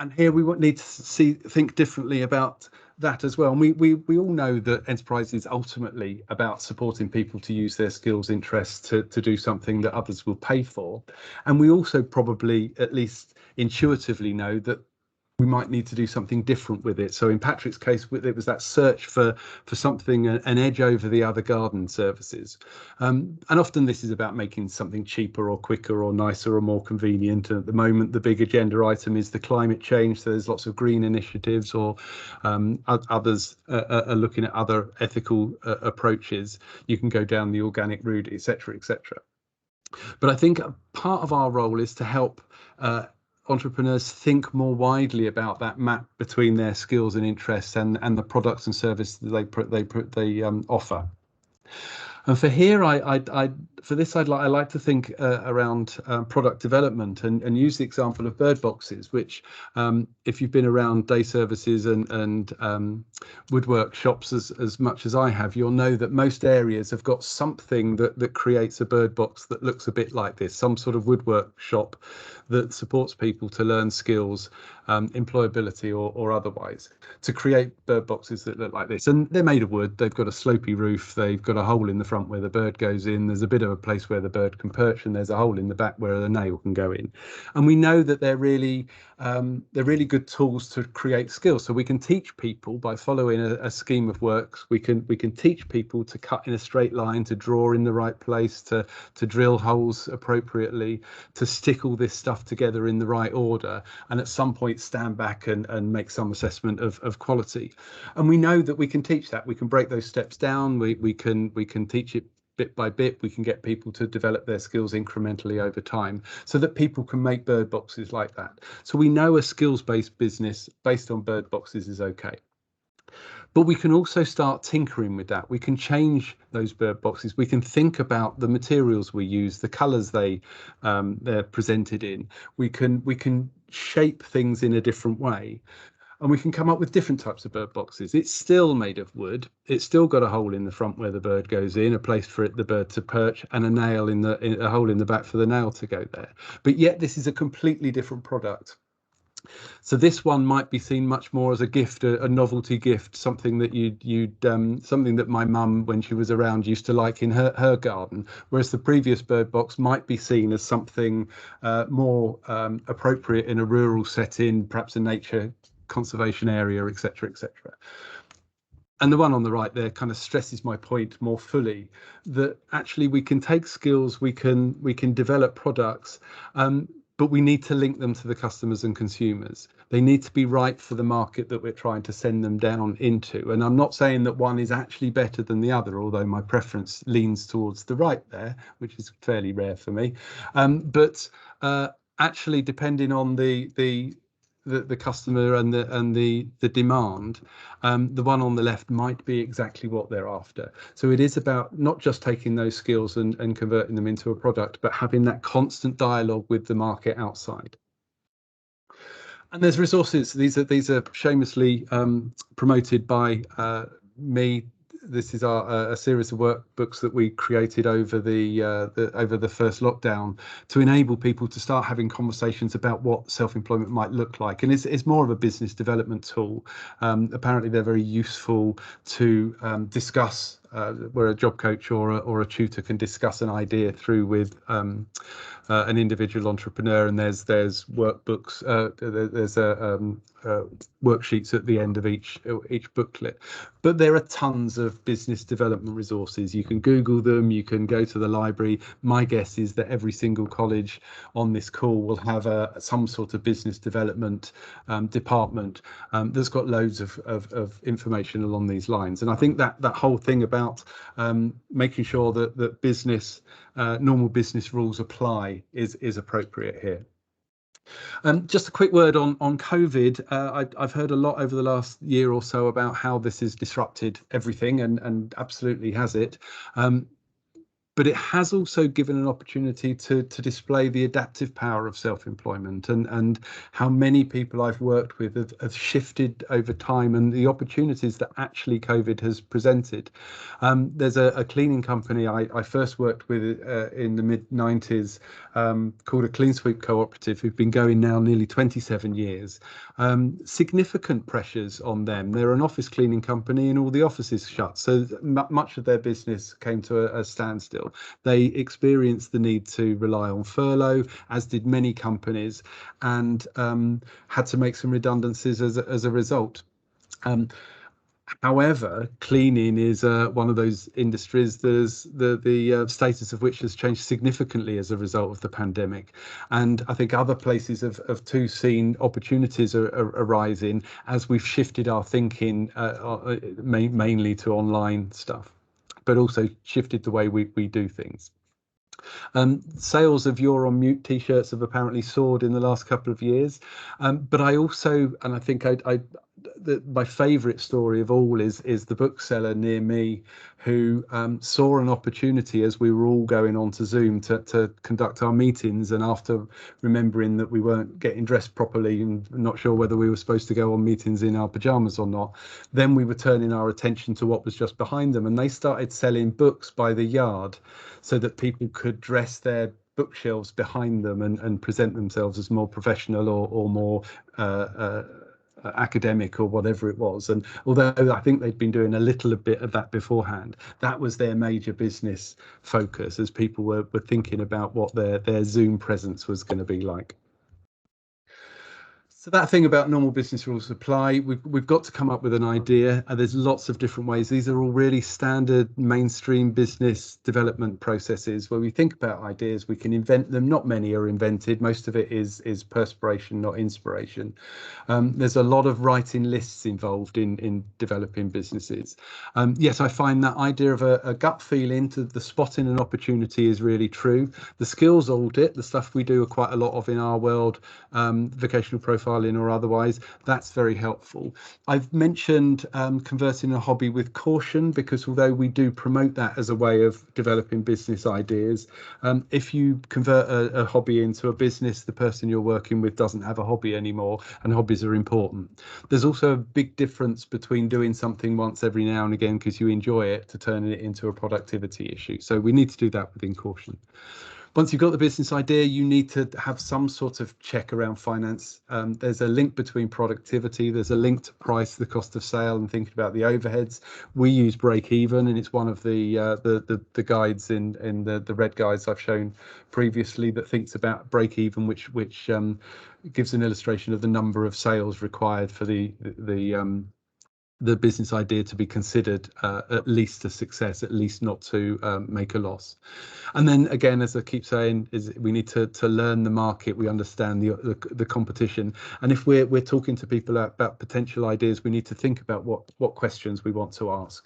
And here we need to think differently about that as well. And we all know that enterprise is ultimately about supporting people to use their skills, interests to do something that others will pay for. And we also probably, at least intuitively, know that we might need to do something different with it. So in Patrick's case, it was that search for something, an edge over the other garden services. And often this is about making something cheaper or quicker or nicer or more convenient. And at the moment, the big agenda item is the climate change. So there's lots of green initiatives, or others are looking at other ethical approaches. You can go down the organic route, etc., etc. But I think part of our role is to help entrepreneurs think more widely about that map between their skills and interests and the products and services that they offer. And for here, I like to think around product development and use the example of bird boxes, which if you've been around day services and woodwork shops as much as I have, you'll know that most areas have got something that creates a bird box that looks a bit like this, some sort of woodwork shop that supports people to learn skills, employability or otherwise, to create bird boxes that look like this. And they're made of wood, they've got a slopey roof, they've got a hole in the front where the bird goes in, there's a bit of a place where the bird can perch, and there's a hole in the back where the nail can go in. And we know that they're really good tools to create skills. So we can teach people by following a scheme of works. We can teach people to cut in a straight line, to draw in the right place, to drill holes appropriately, to stick all this stuff together in the right order, and at some point stand back and make some assessment of quality. And we know that we can teach that. We can break those steps down. We can teach it bit by bit. We can get people to develop their skills incrementally over time so that people can make bird boxes like that. So we know a skills-based business based on bird boxes is okay. But we can also start tinkering with that. We can change those bird boxes. We can think about the materials we use, the colours they're presented in. We can shape things in a different way. And we can come up with different types of bird boxes. It's still made of wood. It's still got a hole in the front where the bird goes in, a place for the bird to perch, and a hole in the back for the nail to go there. But yet this is a completely different product. So this one might be seen much more as a gift, a novelty gift, something that something that my mum, when she was around, used to like in her garden. Whereas the previous bird box might be seen as something more appropriate in a rural setting, perhaps a nature conservation area, etc., etc. And the one on the right there kind of stresses my point more fully, that actually we can take skills, we can develop products, but we need to link them to the customers and consumers. They need to be right for the market that we're trying to send them down into. And I'm not saying that one is actually better than the other, although my preference leans towards the right there, which is fairly rare for me. But actually, depending on the customer and the demand, the one on the left might be exactly what they're after. So it is about not just taking those skills and converting them into a product, but having that constant dialogue with the market outside. And there's resources. These are shamelessly promoted by me. this is a series of workbooks that we created over the first lockdown to enable people to start having conversations about what self-employment might look like, and it's more of a business development tool. Apparently they're very useful to discuss, where a job coach or a tutor can discuss an idea through with an individual entrepreneur, and there's workbooks, there's worksheets at the end of each booklet. But there are tons of business development resources. You can Google them, you can go to the library. My guess is that every single college on this call will have some sort of business development department that's got loads of information along these lines. And I think that whole thing about making sure that business, normal business rules apply is appropriate here. Just a quick word on COVID. I've heard a lot over the last year or so about how this has disrupted everything, and absolutely has it. But it has also given an opportunity to display the adaptive power of self-employment, and how many people I've worked with have shifted over time, and the opportunities that actually COVID has presented. There's a cleaning company I first worked with in the mid-90s called a Clean Sweep Cooperative, who've been going now nearly 27 years. Significant pressures on them. They're an office cleaning company and all the offices shut, so much of their business came to a standstill. They experienced the need to rely on furlough, as did many companies, and had to make some redundancies as a result. However, cleaning is one of those industries that the status of which has changed significantly as a result of the pandemic. And I think other places have too seen opportunities arising as we've shifted our thinking mainly to online stuff, but also shifted the way we do things. Sales of You're on Mute t-shirts have apparently soared in the last couple of years. But I also, and I think my favourite story of all is the bookseller near me who saw an opportunity as we were all going on to Zoom to conduct our meetings, and after remembering that we weren't getting dressed properly and not sure whether we were supposed to go on meetings in our pajamas or not, then we were turning our attention to what was just behind them, and they started selling books by the yard so that people could dress their bookshelves behind them and present themselves as more professional or more academic or whatever it was. And although I think they'd been doing a little bit of that beforehand, that was their major business focus as people were thinking about what their Zoom presence was going to be like. So that thing about normal business rules apply, we've got to come up with an idea, and there's lots of different ways. These are all really standard mainstream business development processes where we think about ideas, we can invent them. Not many are invented, most of it is perspiration, not inspiration. There's a lot of writing lists involved in developing businesses. Yes, I find that idea of a gut feeling to the spotting an opportunity is really true. The skills audit, the stuff we do quite a lot of in our world, vocational profiling or otherwise, that's very helpful. I've mentioned converting a hobby with caution, because although we do promote that as a way of developing business ideas, if you convert a hobby into a business, the person you're working with doesn't have a hobby anymore, and hobbies are important. There's also a big difference between doing something once every now and again because you enjoy it to turning it into a productivity issue. So we need to do that within caution. Once you've got the business idea, you need to have some sort of check around finance. There's a link between productivity, there's a link to price, the cost of sale, and thinking about the overheads. We use break even, and it's one of the guides in the red guides I've shown previously that thinks about break even, which gives an illustration of the number of sales required for the business idea to be considered at least a success, at least not to make a loss. And then again, as I keep saying, is we need to learn the market. We understand the competition, and if we're talking to people about potential ideas, we need to think about what questions we want to ask.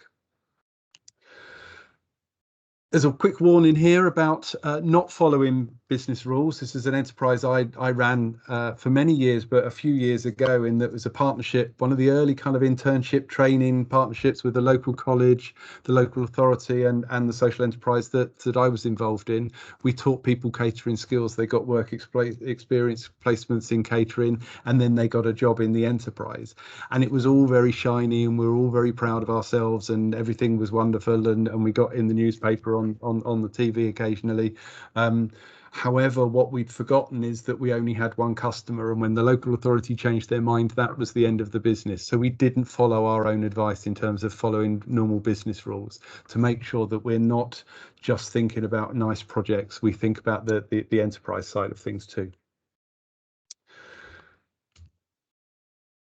There's a quick warning here about not following business rules. This is an enterprise I ran for many years, but a few years ago, in that was a partnership, one of the early kind of internship training partnerships with the local college, the local authority, and the social enterprise that I was involved in. We taught people catering skills. They got work experience placements in catering, and then they got a job in the enterprise. And it was all very shiny, and we were all very proud of ourselves, and everything was wonderful, and we got in the newspaper on the TV occasionally. However, what we'd forgotten is that we only had one customer, and when the local authority changed their mind, that was the end of the business. So we didn't follow our own advice in terms of following normal business rules to make sure that we're not just thinking about nice projects. We think about the enterprise side of things too.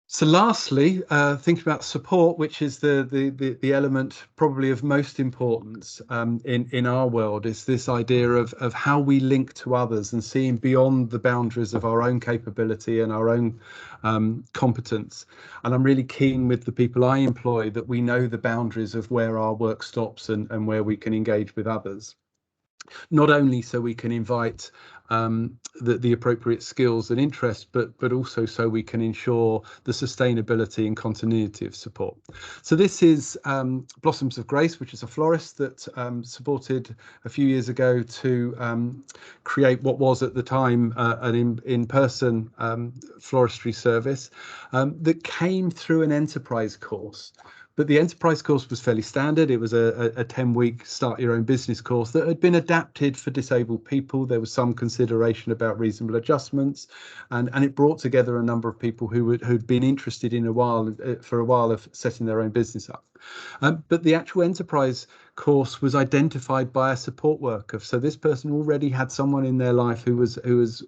So lastly, think about support, which is the element probably of most importance in our world, is this idea of how we link to others and seeing beyond the boundaries of our own capability and our own competence. And I'm really keen with the people I employ that we know the boundaries of where our work stops and where we can engage with others. Not only so we can invite the appropriate skills and interests, but also so we can ensure the sustainability and continuity of support. So this is Blossoms of Grace, which is a florist that supported a few years ago to create what was at the time an in-person floristry service that came through an enterprise course. But the enterprise course was fairly standard. It was a 10-week start your own business course that had been adapted for disabled people. There was some consideration about reasonable adjustments, and it brought together a number of people who'd been interested in for a while of setting their own business up. But the actual enterprise course was identified by a support worker. So this person already had someone in their life who was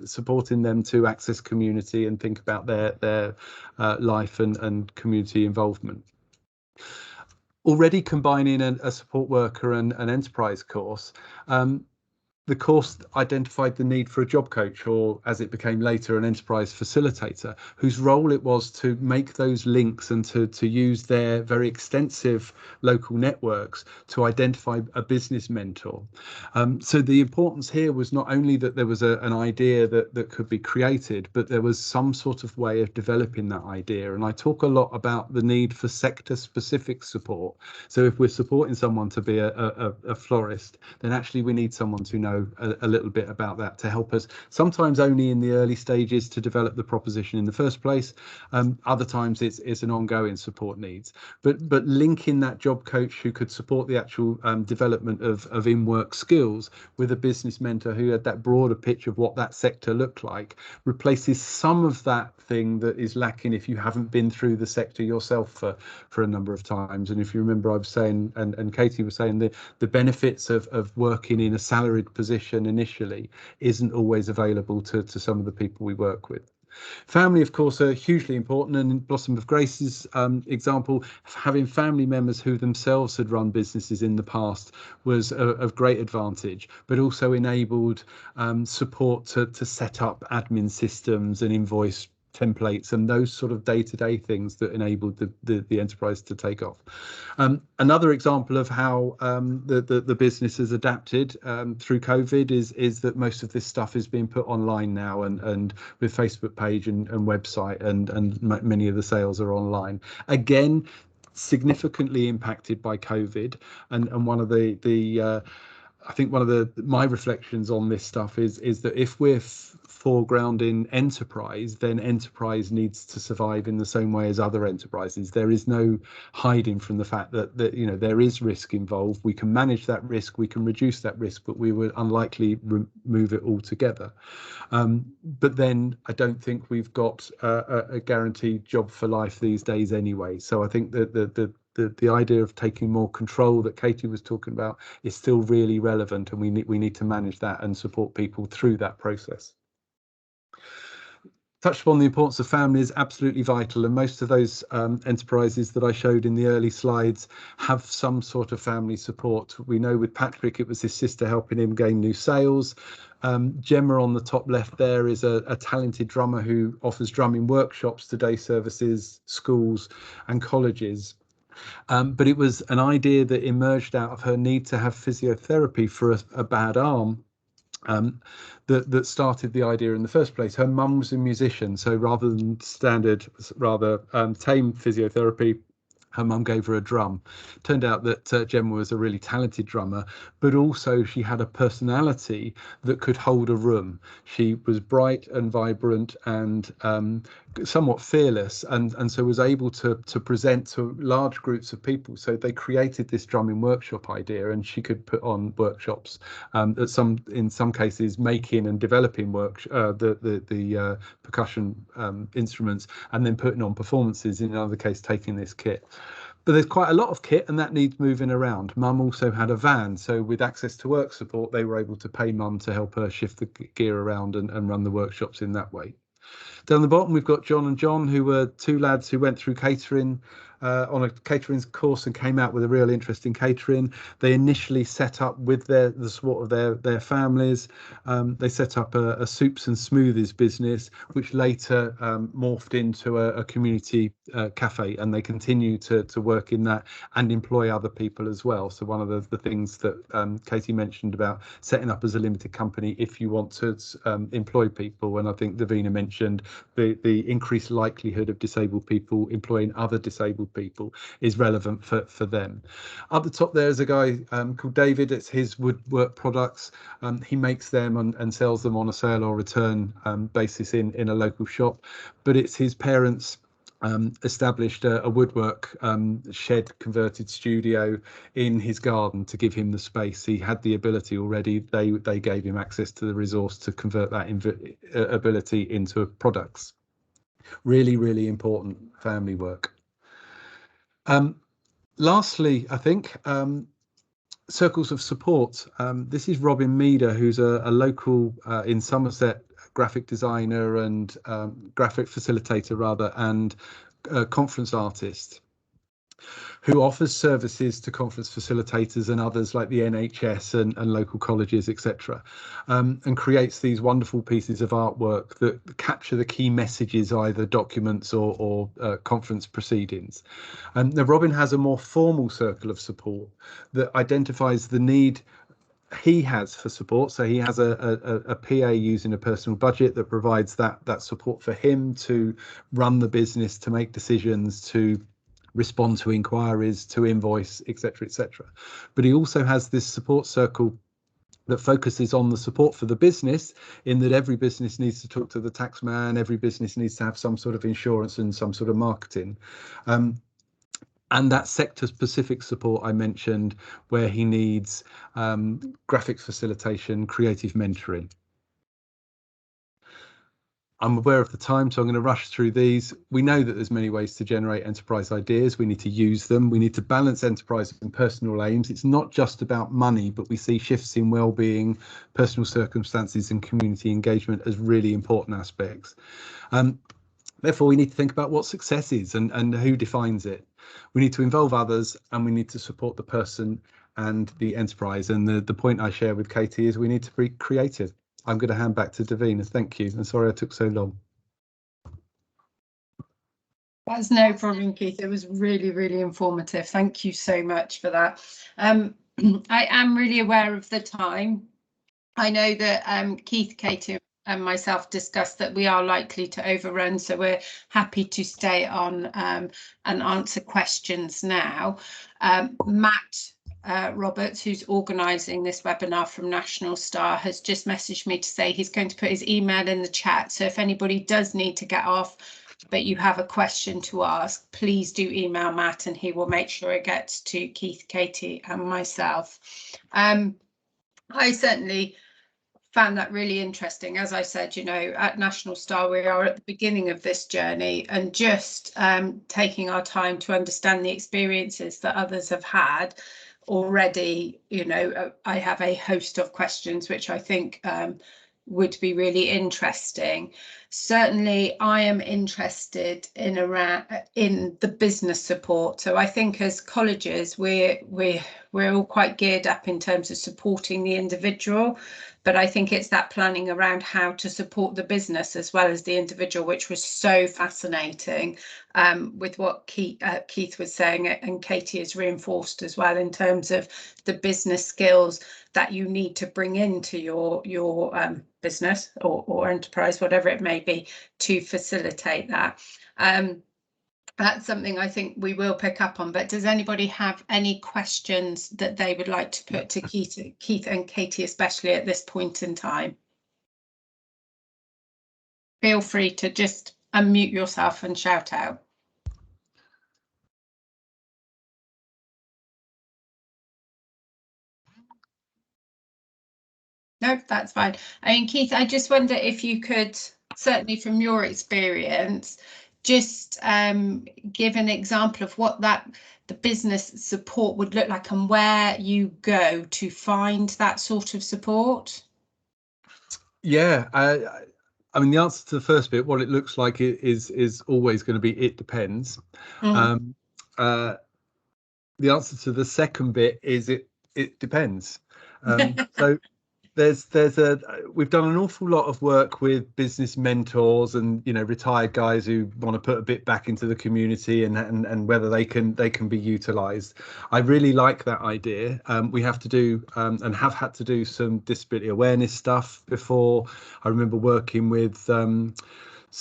supporting them to access community and think about their life and community involvement. Already combining a support worker and an enterprise course, the course identified the need for a job coach, or as it became later, an enterprise facilitator, whose role it was to make those links and to use their very extensive local networks to identify a business mentor. So the importance here was not only that there was an idea that could be created, but there was some sort of way of developing that idea. And I talk a lot about the need for sector specific support. So if we're supporting someone to be a florist, then actually we need someone to know a little bit about that to help us, sometimes only in the early stages to develop the proposition in the first place. Other times it's an ongoing support needs, but linking that job coach who could support the actual development of in-work skills with a business mentor who had that broader picture of what that sector looked like replaces some of that thing that is lacking if you haven't been through the sector yourself for a number of times. And if you remember, I was saying, and Katie was saying, the benefits of working in a salaried position initially isn't always available to some of the people we work with. Family, of course, are hugely important, and in Blossom of Grace's example, having family members who themselves had run businesses in the past was of great advantage, but also enabled support to set up admin systems and invoice templates and those sort of day-to-day things that enabled the enterprise to take off. Another example of how the business has adapted through COVID is that most of this stuff is being put online now, and with Facebook page and website, and many of the sales are online. Again, significantly impacted by COVID, and one of I think one of my reflections on this stuff is that if we're foregrounding enterprise, then enterprise needs to survive in the same way as other enterprises. There is no hiding from the fact that there is risk involved. We can manage that risk, we can reduce that risk, but we would unlikely remove it altogether. But then I don't think we've got a guaranteed job for life these days anyway. So I think that the idea of taking more control that Katie was talking about is still really relevant, and we need to manage that and support people through that process. Touched upon the importance of family is absolutely vital, and most of those enterprises that I showed in the early slides have some sort of family support. We know with Patrick it was his sister helping him gain new sales. Gemma on the top left there is a talented drummer who offers drumming workshops to day services, schools and colleges. But it was an idea that emerged out of her need to have physiotherapy for a bad arm. That started the idea in the first place. Her mum was a musician, so rather than standard, rather tame physiotherapy, her mum gave her a drum. Turned out that Gemma was a really talented drummer, but also she had a personality that could hold a room. She was bright and vibrant and somewhat fearless, and so was able to present to large groups of people. So they created this drumming workshop idea, and she could put on workshops, in some cases making and developing the percussion instruments, and then putting on performances. In another case, taking this kit. But there's quite a lot of kit, and that needs moving around. Mum also had a van, so with access to work support, they were able to pay Mum to help her shift the gear around and run the workshops in that way. Down the bottom, we've got John and John, who were two lads who went through catering on a catering course and came out with a real interest in catering. They initially set up with the support of their families. They set up a soups and smoothies business, which later morphed into a community cafe, and they continue to work in that and employ other people as well. So one of the things that Katie mentioned about setting up as a limited company if you want to employ people, and I think Davina mentioned the increased likelihood of disabled people employing other disabled people is relevant for them. Up the top there's a guy called David. It's his woodwork products. He makes them and sells them on a sale or return basis in a local shop, but it's his parents established a woodwork shed converted studio in his garden to give him the space. He had the ability already. They gave him access to the resource to convert that ability into products. Really, really important family work. Lastly, I think circles of support. This is Robin Meader, who's a local in Somerset graphic designer and graphic facilitator rather, and conference artist, who offers services to conference facilitators and others like the NHS and local colleges, etc., and creates these wonderful pieces of artwork that capture the key messages, either documents or conference proceedings. Now, Robin has a more formal circle of support that identifies the need he has for support. So he has a PA using a personal budget that provides that support for him to run the business, to make decisions, to respond to inquiries, to invoice, etc., etc. But he also has this support circle that focuses on the support for the business, in that every business needs to talk to the tax man, every business needs to have some sort of insurance and some sort of marketing. And that sector-specific support I mentioned, where he needs graphics facilitation, creative mentoring. I'm aware of the time, so I'm going to rush through these. We know that there's many ways to generate enterprise ideas. We need to use them. We need to balance enterprise and personal aims. It's not just about money, but we see shifts in well-being, personal circumstances and community engagement as really important aspects. Therefore, we need to think about what success is and who defines it. We need to involve others, and we need to support the person and the enterprise. And the point I share with Katie is we need to be creative. I'm going to hand back to Davina. Thank you. And sorry I took so long. That's no problem, Keith. It was really, really informative. Thank you so much for that. I am really aware of the time. I know that Keith, Katie and myself discussed that we are likely to overrun, so we're happy to stay on and answer questions now. Matt Roberts, who's organising this webinar from National Star, has just messaged me to say he's going to put his email in the chat. So if anybody does need to get off, but you have a question to ask, please do email Matt and he will make sure it gets to Keith, Katie and myself. I certainly found that really interesting. As I said, you know, at National Star, we are at the beginning of this journey and just taking our time to understand the experiences that others have had already. You know, I have a host of questions which I think would be really interesting. Certainly, I am interested in the business support. So I think as colleges, we're all quite geared up in terms of supporting the individual, but I think it's that planning around how to support the business as well as the individual, which was so fascinating, with what Keith was saying, and Katy has reinforced as well, in terms of the business skills that you need to bring into your business or enterprise, whatever it may be, to facilitate that. That's something I think we will pick up on. But does anybody have any questions that they would like to put to Keith and Katy, especially at this point in time? Feel free to just unmute yourself and shout out. No, that's fine. I mean, Keith, I just wonder if you could, certainly from your experience, just give an example of what the business support would look like and where you go to find that sort of support. Yeah, I mean, the answer to the first bit, what it looks like is always going to be it depends. The answer to the second bit is it depends. So we've done an awful lot of work with business mentors and, you know, retired guys who want to put a bit back into the community and whether they can be utilised. I really like that idea. We have to do and have had to do some disability awareness stuff before. I remember working with some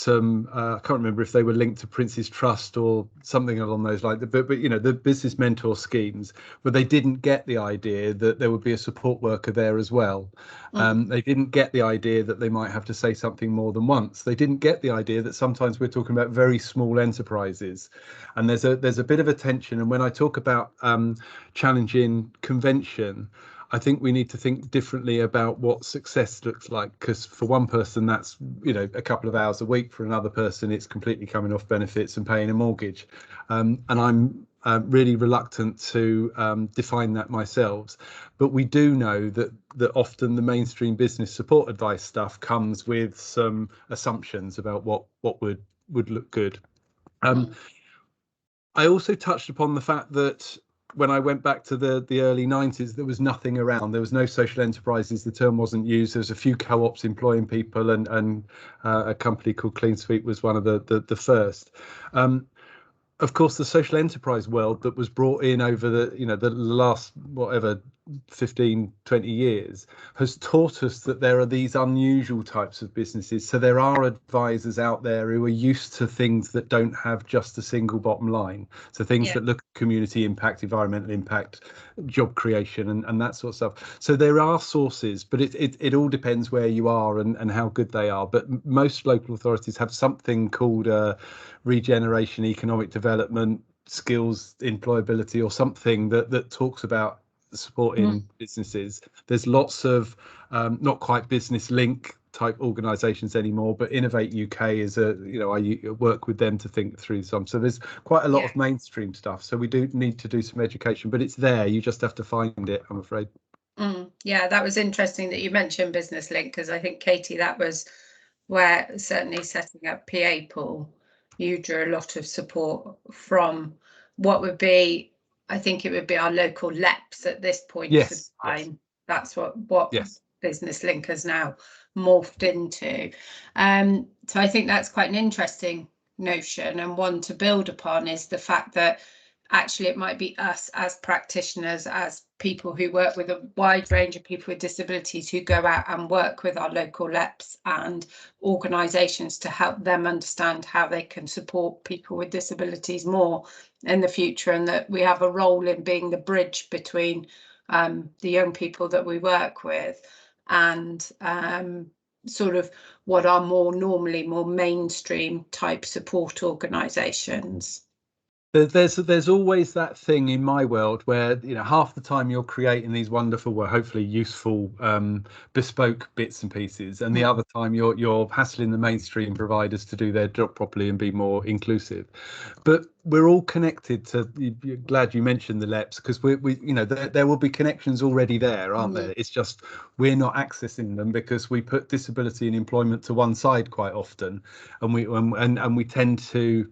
I can't remember if they were linked to Prince's Trust or something along those lines, but you know, the business mentor schemes, but they didn't get the idea that there would be a support worker there as well. They didn't get the idea that they might have to say something more than once. They didn't get the idea that sometimes we're talking about very small enterprises, and there's a bit of a tension. And when I talk about challenging convention, I think we need to think differently about what success looks like, because for one person that's, you know, a couple of hours a week. For another person it's completely coming off benefits and paying a mortgage, and I'm really reluctant to define that myself. But we do know that often the mainstream business support advice stuff comes with some assumptions about what would look good. I also touched upon the fact that when I went back to the early 90s, there was nothing around. There was no social enterprises. The term wasn't used. There was a few co-ops employing people, and a company called Clean Sweep was one of the first. Of course, the social enterprise world that was brought in over the last 15, 20 years has taught us that there are these unusual types of businesses. So there are advisors out there who are used to things that don't have just a single bottom line. So things that look at community impact, environmental impact, job creation, and that sort of stuff. So there are sources, but it all depends where you are and how good they are. But most local authorities have something called regeneration, economic development, skills, employability, or something that talks about supporting businesses. There's lots of not quite business link type organisations anymore, but Innovate UK is I work with them to think through some. So there's quite a lot of mainstream stuff. So we do need to do some education, but it's there. You just have to find it, I'm afraid. Yeah, that was interesting that you mentioned Business Link, because I think, Katy, that was where certainly setting up PA Pool, you drew a lot of support from what would be, I think it would be our local LEPs at this point in time. That's what Business Link has now morphed into. So I think that's quite an interesting notion, and one to build upon is the fact that actually it might be us as practitioners, as people who work with a wide range of people with disabilities, who go out and work with our local LEPs and organisations to help them understand how they can support people with disabilities more in the future, and that we have a role in being the bridge between the young people that we work with and sort of what are normally more mainstream type support organisations. There's always that thing in my world where, you know, half the time you're creating these wonderful, well, hopefully useful, bespoke bits and pieces, and the other time you're hassling the mainstream providers to do their job properly and be more inclusive. But we're all connected to. Glad you mentioned the LEPs, because we you know, there will be connections already there, aren't there? It's just we're not accessing them because we put disability and employment to one side quite often, and we tend to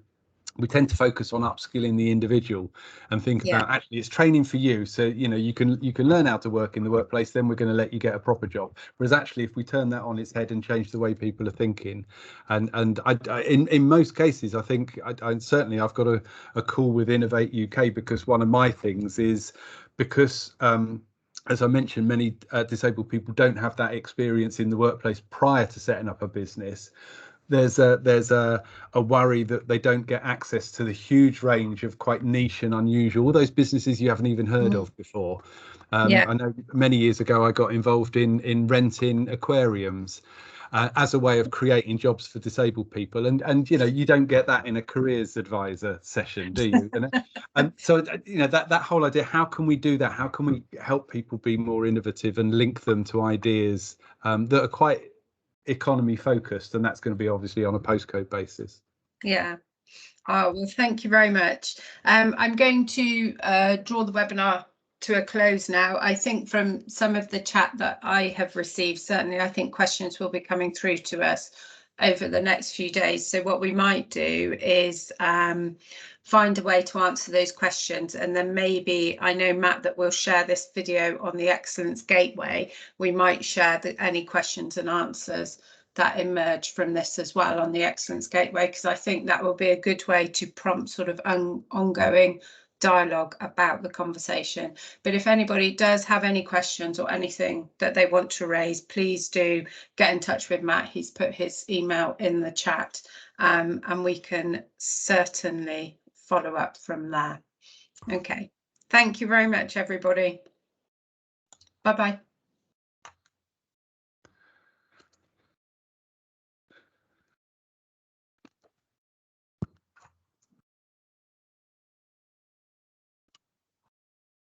we tend to focus on upskilling the individual and think Yeah. about, actually it's training for you, so you can learn how to work in the workplace, then we're going to let you get a proper job. Whereas actually, if we turn that on its head and change the way people are thinking, and in most cases, I think certainly I've got a call with Innovate UK, because one of my things is, because as I mentioned, many disabled people don't have that experience in the workplace prior to setting up a business. There's a worry that they don't get access to the huge range of quite niche and unusual, all those businesses you haven't even heard of before. Yeah. I know many years ago I got involved in renting aquariums as a way of creating jobs for disabled people, and you don't get that in a careers advisor session, do you? And so that whole idea, how can we do that? How can we help people be more innovative and link them to ideas that are quite economy focused, and that's going to be obviously on a postcode basis. Yeah. Oh, well, thank you very much. I'm going to draw the webinar to a close now. I think from some of the chat that I have received, certainly I think questions will be coming through to us over the next few days. So what we might do is find a way to answer those questions, and then maybe, I know, Matt, that we'll share this video on the Excellence Gateway. We might share any questions and answers that emerge from this as well on the Excellence Gateway, because I think that will be a good way to prompt sort of ongoing dialogue about the conversation. But if anybody does have any questions or anything that they want to raise, please do get in touch with Matt. He's put his email in the chat, and we can certainly follow up from there. Okay, thank you very much, everybody. Bye-bye.